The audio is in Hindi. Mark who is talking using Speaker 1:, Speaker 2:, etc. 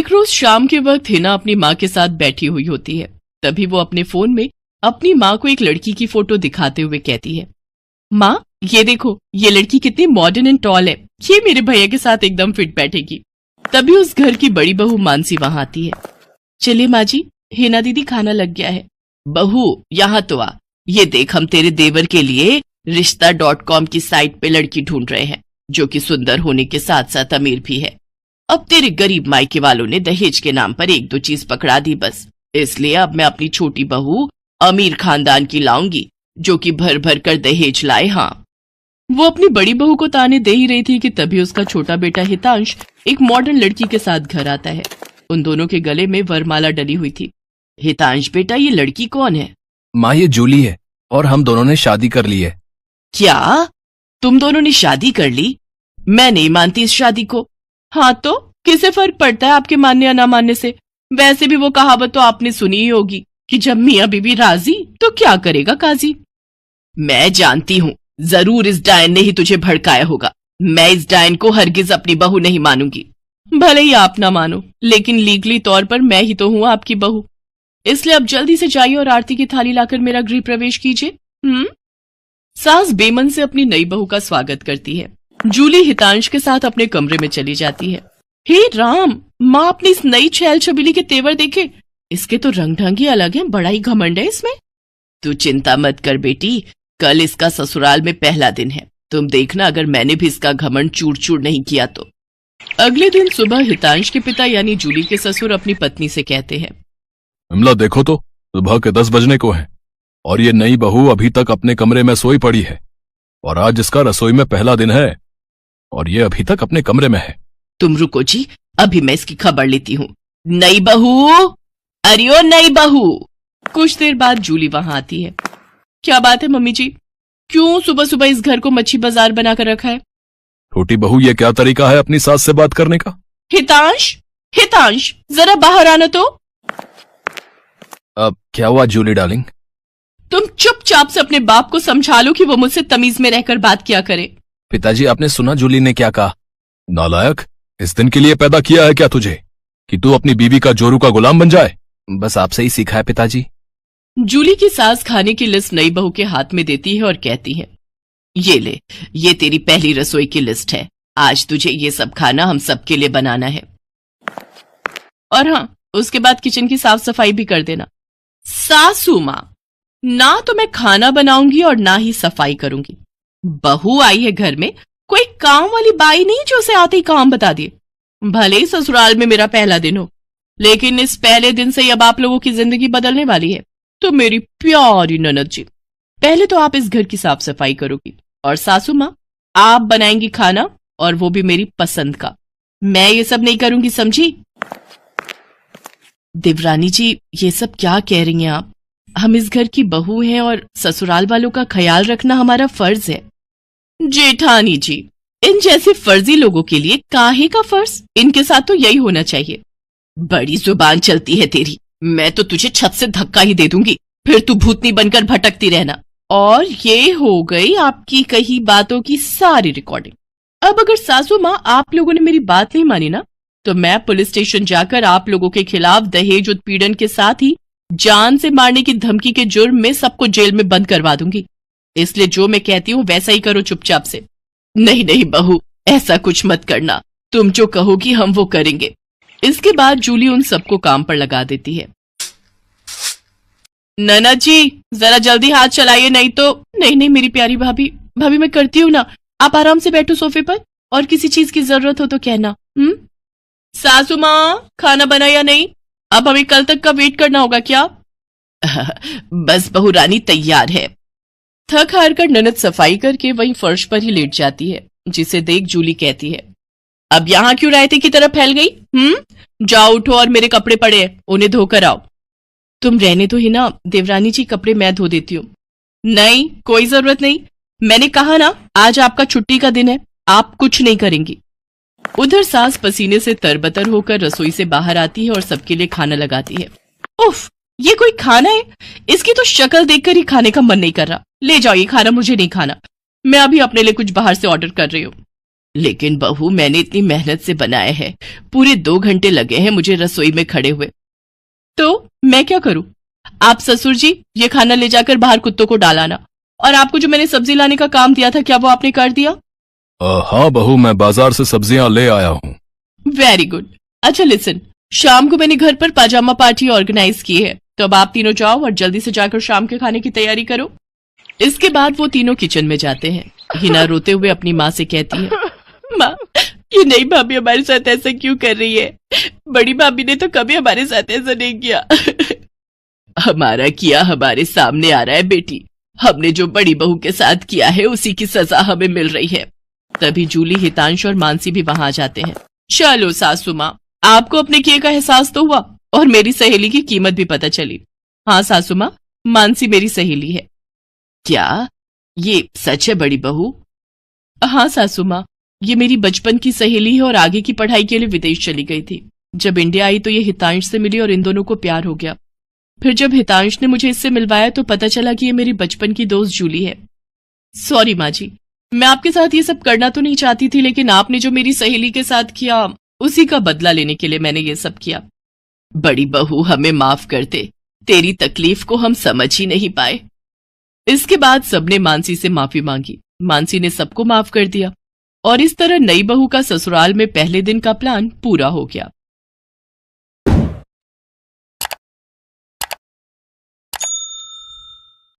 Speaker 1: एक रोज शाम के वक्त हिना अपनी माँ के साथ बैठी हुई होती है। तभी वो अपने फोन में अपनी माँ को एक लड़की की फोटो दिखाते हुए कहती है, माँ ये देखो, ये लड़की कितनी मॉडर्न एंड टॉल है, ये मेरे भैया के साथ एकदम फिट बैठेगी। तभी उस घर की बड़ी बहू मानसी वहां आती है। चलिए माँ जी, हिना दीदी खाना लग गया है। बहू यहाँ तो आ, ये देख हम तेरे देवर के लिए रिश्ता.com की साइट पे लड़की ढूंढ रहे हैं जो कि सुंदर होने के साथ साथ अमीर भी है। अब तेरे गरीब मायके वालों ने दहेज के नाम पर एक दो चीज पकड़ा दी बस, इसलिए अब मैं अपनी छोटी बहू अमीर खानदान की लाऊंगी जो कि भर भर कर दहेज लाए। हाँ, वो अपनी बड़ी बहू को ताने दे ही रही थी कि तभी उसका छोटा बेटा हितांश एक मॉडर्न लड़की के साथ घर आता है। उन दोनों के गले में वरमाला डली हुई थी। हितांश बेटा, ये लड़की कौन है?
Speaker 2: माँ ये जूली है और हम दोनों ने शादी कर ली है।
Speaker 1: क्या तुम दोनों ने शादी कर ली? मैं नहीं मानती इस शादी को। हाँ तो किसे फर्क पड़ता है आपके मानने या ना मानने से? वैसे भी वो कहावत तो आपने सुनी ही होगी कि जब मियाँ बीवी राजी तो क्या करेगा काजी। मैं जानती हूँ, जरूर इस डायन ने ही तुझे भड़काया होगा। मैं इस डायन को हरगिज अपनी बहू नहीं मानूंगी। भले ही आप ना मानो, लेकिन लीगली तौर पर मैं ही तो हूँ आपकी बहू। इसलिए अब जल्दी से जाइए और आरती की थाली लाकर मेरा गृह प्रवेश कीजिए। सास बेमन से अपनी नई बहू का स्वागत करती है। जूली हितांश के साथ अपने कमरे में चली जाती है। हे राम, माँ अपनी इस नई छैल छबीली के तेवर देखे, इसके तो रंग ढंग ही अलग है, बड़ा ही घमंड है इसमें। तू चिंता मत कर बेटी, कल इसका ससुराल में पहला दिन है, तुम देखना अगर मैंने भी इसका घमंड चूर चूर नहीं किया तो। अगले दिन सुबह हितांश के पिता यानी जूली के ससुर अपनी पत्नी से कहते हैं,
Speaker 2: विमला देखो तो सुबह के 10 बजने को है और ये नई बहू अभी तक अपने कमरे में सोई पड़ी है और आज इसका रसोई में पहला दिन है और ये अभी तक अपने कमरे में है।
Speaker 1: तुम रुको जी, अभी मैं इसकी खबर लेती हूँ। नई बहू, अरे ओ नई बहू। कुछ देर बाद जूली वहां आती है। क्या बात है मम्मी जी, क्यों सुबह सुबह इस घर को मच्छी बाजार बनाकर रखा है?
Speaker 2: छोटी बहू, ये क्या तरीका है अपनी सास से बात करने का?
Speaker 1: हितांश, हितांश जरा बाहर आना तो।
Speaker 2: अब क्या हुआ जूली डार्लिंग?
Speaker 1: तुम चुपचाप से अपने बाप को समझा लो कि वो मुझसे तमीज में रहकर बात किया करे।
Speaker 2: पिताजी, आपने सुना जूली ने क्या कहा? नालायक, इस दिन के लिए पैदा किया है क्या तुझे कि तू अपनी बीवी का जोरू का गुलाम बन जाए? बस आपसे ही सीखा है पिताजी।
Speaker 1: जूली की सास खाने की लिस्ट नई बहू के हाथ में देती है और कहती है, ये ले, ये तेरी पहली रसोई की लिस्ट है। आज तुझे ये सब खाना हम सबके लिए बनाना है। और हाँ, उसके बाद किचन की साफ सफाई भी कर देना। सासू माँ, ना तो मैं खाना बनाऊंगी और ना ही सफाई करूंगी। बहू आई है घर में, कोई काम वाली बाई नहीं जो उसे आते ही काम बता दिए। भले ही ससुराल में मेरा पहला दिन हो, लेकिन इस पहले दिन से अब आप लोगों की जिंदगी बदलने वाली है। तो मेरी प्यारी ननद जी, पहले तो आप इस घर की साफ सफाई करोगी और सासू माँ आप बनाएंगी खाना, और वो भी मेरी पसंद का। मैं ये सब नहीं करूंगी, समझी? देवरानी जी, ये सब क्या कह रही हैं आप? हम इस घर की बहू हैं और ससुराल वालों का ख्याल रखना हमारा फर्ज है। जेठानी जी, इन जैसे फर्जी लोगों के लिए काहे का फर्ज? इनके साथ तो यही होना चाहिए। बड़ी जुबान चलती है तेरी, मैं तो तुझे छत से धक्का ही दे दूंगी, फिर तू भूतनी बनकर भटकती रहना। और ये हो गई आपकी कही बातों की सारी रिकॉर्डिंग। अब अगर सासू माँ आप लोगों ने मेरी बात नहीं मानी ना, तो मैं पुलिस स्टेशन जाकर आप लोगों के खिलाफ दहेज उत्पीड़न के साथ ही जान से मारने की धमकी के जुर्म में सबको जेल में बंद करवा दूंगी। इसलिए जो मैं कहती हूँ वैसा ही करो चुपचाप से। नहीं नहीं बहू, ऐसा कुछ मत करना, तुम जो कहोगी हम वो करेंगे। इसके बाद जूली उन सबको काम पर लगा देती है। ननद जी, जरा जल्दी हाथ चलाइए, नहीं तो। नहीं नहीं मेरी प्यारी भाभी, भाभी मैं करती हूँ ना, आप आराम से बैठो सोफे पर, और किसी चीज की जरूरत हो तो कहना। सासू माँ, खाना बना या नहीं? अब हमें कल तक का वेट करना होगा क्या? बस बहू रानी तैयार है। थक हार कर ननद सफाई करके वहीं फर्श पर ही लेट जाती है, जिसे देख जूली कहती है, अब यहाँ क्यों रायते की तरफ फैल गई? जाओ उठो और मेरे कपड़े पड़े हैं, उन्हें धोकर आओ। तुम रहने तो ही ना देवरानी जी, कपड़े मैं धो देती हूँ। नहीं, कोई जरूरत नहीं, मैंने कहा ना आज आपका छुट्टी का दिन है, आप कुछ नहीं करेंगी। उधर सास पसीने से तरबतर होकर रसोई से बाहर आती है और सबके लिए खाना लगाती है। उफ, ये कोई खाना है? इसकी तो शक्ल देखकर ही खाने का मन नहीं कर रहा। ले जाओ ये खाना, मुझे नहीं खाना, मैं अभी अपने लिए कुछ बाहर से ऑर्डर कर रही हूँ। लेकिन बहू, मैंने इतनी मेहनत से बनाया है, पूरे 2 घंटे लगे हैं मुझे रसोई में खड़े हुए। तो मैं क्या करूं? आप ससुर जी ये खाना ले जाकर बाहर कुत्तों को डालाना, और आपको जो मैंने सब्जी लाने का काम दिया था क्या वो आपने कर दिया?
Speaker 2: हाँ बहू, मैं बाजार से सब्जियां ले आया हूँ।
Speaker 1: Very good. अच्छा लिसन, शाम को मैंने घर पर पाजामा पार्टी ऑर्गेनाइज की है, तो अब आप तीनों जाओ और जल्दी से जाकर शाम के खाने की तैयारी करो। इसके बाद वो तीनों किचन में जाते हैं। हिना रोते हुए अपनी माँ से कहती है, माँ, ये नई भाभी हमारे साथ ऐसा क्यों कर रही है? बड़ी भाभी ने तो कभी हमारे साथ ऐसा नहीं किया। हमारा किया हमारे सामने आ रहा है बेटी। हमने जो बड़ी बहू के साथ किया है उसी की सजा हमें मिल रही है। तभी जूली, हितांश और मानसी भी वहां आ जाते हैं। चलो सासू माँ, आपको अपने किए का एहसास तो हुआ और मेरी सहेली की कीमत भी पता चली। हाँ सासू माँ, मानसी मेरी सहेली है। क्या ये सच है बड़ी बहू? हाँ सासू माँ, ये मेरी बचपन की सहेली है और आगे की पढ़ाई के लिए विदेश चली गई थी। जब इंडिया आई तो ये हितांश से मिली और इन दोनों को प्यार हो गया। फिर जब हितांश ने मुझे इससे मिलवाया तो पता चला कि ये मेरी बचपन की दोस्त जूली है। सॉरी माँ जी, मैं आपके साथ ये सब करना तो नहीं चाहती थी, लेकिन आपने जो मेरी सहेली के साथ किया उसी का बदला लेने के लिए मैंने ये सब किया। बड़ी बहू, हमें माफ कर दे, तेरी तकलीफ को हम समझ ही नहीं पाए। इसके बाद सबने मानसी से माफी मांगी। मानसी ने सबको माफ कर दिया और इस तरह नई बहू का ससुराल में पहले दिन का प्लान पूरा हो गया।